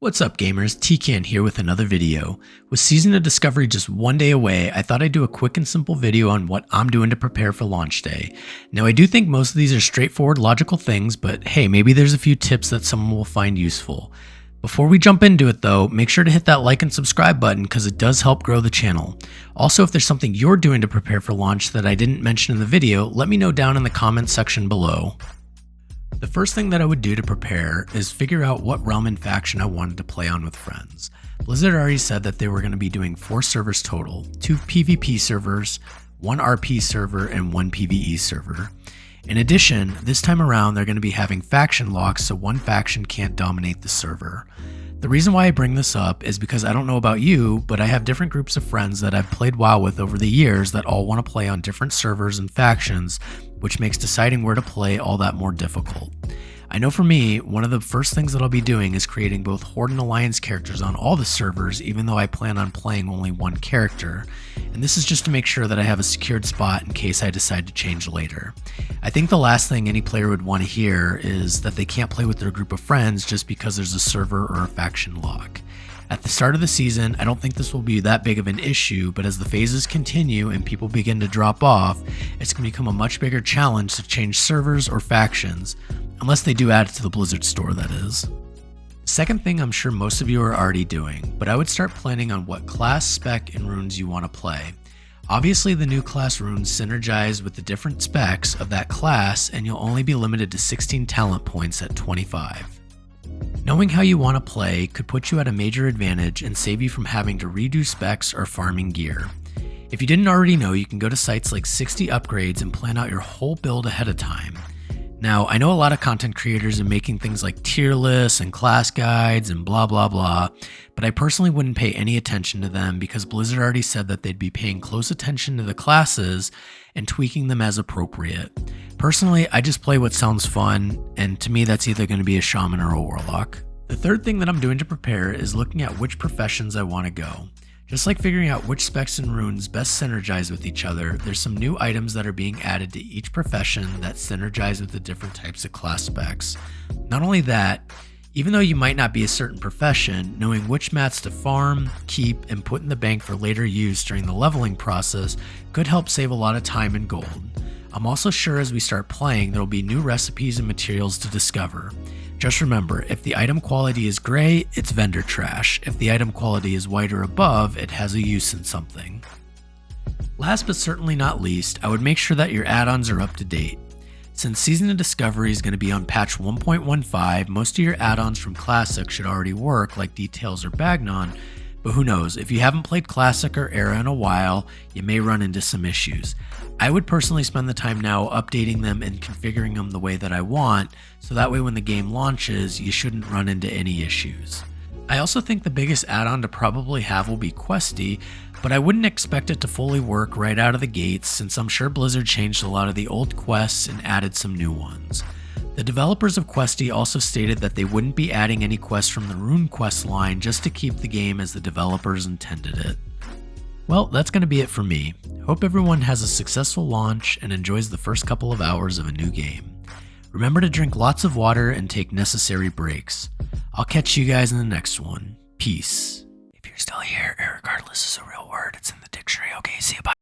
What's up gamers, TCan here with another video. With Season of Discovery just one day away, I thought I'd do a quick and simple video on what I'm doing to prepare for launch day. Now I do think most of these are straightforward logical things, but hey, maybe there's a few tips that someone will find useful. Before we jump into it though, make sure to hit that like and subscribe button because it does help grow the channel. Also, if there's something you're doing to prepare for launch that I didn't mention in the video, let me know down in the comments section below. The first thing that I would do to prepare is figure out what realm and faction I wanted to play on with friends. Blizzard already said that they were going to be doing 4 servers total, 2 PvP servers, 1 RP server, and 1 PvE server. In addition, this time around they're going to be having faction locks so one faction can't dominate the server. The reason why I bring this up is because I don't know about you, but I have different groups of friends that I've played WoW with over the years that all want to play on different servers and factions, which makes deciding where to play all that more difficult. I know for me, one of the first things that I'll be doing is creating both Horde and Alliance characters on all the servers, even though I plan on playing only one character, and this is just to make sure that I have a secured spot in case I decide to change later. I think the last thing any player would want to hear is that they can't play with their group of friends just because there's a server or a faction lock. At the start of the season, I don't think this will be that big of an issue, but as the phases continue and people begin to drop off, it's going to become a much bigger challenge to change servers or factions, unless they do add it to the Blizzard store, that is. Second thing I'm sure most of you are already doing, but I would start planning on what class, spec, and runes you want to play. Obviously the new class runes synergize with the different specs of that class, and you'll only be limited to 16 talent points at 25. Knowing how you want to play could put you at a major advantage and save you from having to redo specs or farming gear. If you didn't already know, you can go to sites like 60 Upgrades and plan out your whole build ahead of time. Now, I know a lot of content creators are making things like tier lists and class guides and blah blah blah, but I personally wouldn't pay any attention to them because Blizzard already said that they'd be paying close attention to the classes and tweaking them as appropriate. Personally, I just play what sounds fun, and to me that's either going to be a shaman or a warlock. The third thing that I'm doing to prepare is looking at which professions I want to go. Just like figuring out which specs and runes best synergize with each other, there's some new items that are being added to each profession that synergize with the different types of class specs. Not only that, even though you might not be a certain profession, knowing which mats to farm, keep, and put in the bank for later use during the leveling process could help save a lot of time and gold. I'm also sure as we start playing, there will be new recipes and materials to discover. Just remember, if the item quality is gray, it's vendor trash. If the item quality is white or above, it has a use in something. Last but certainly not least, I would make sure that your add-ons are up to date. Since Season of Discovery is going to be on patch 1.15, most of your add-ons from Classic should already work, like Details or Bagnon, but who knows, if you haven't played Classic or Era in a while, you may run into some issues. I would personally spend the time now updating them and configuring them the way that I want, so that way when the game launches, you shouldn't run into any issues. I also think the biggest add-on to probably have will be Questy, but I wouldn't expect it to fully work right out of the gates since I'm sure Blizzard changed a lot of the old quests and added some new ones. The developers of Questy also stated that they wouldn't be adding any quests from the Rune quest line just to keep the game as the developers intended it. Well, that's going to be it for me. Hope everyone has a successful launch and enjoys the first couple of hours of a new game. Remember to drink lots of water and take necessary breaks. I'll catch you guys in the next one. Peace. If you're still here, irregardless is a real word. It's in the dictionary. Okay, see you. Bye.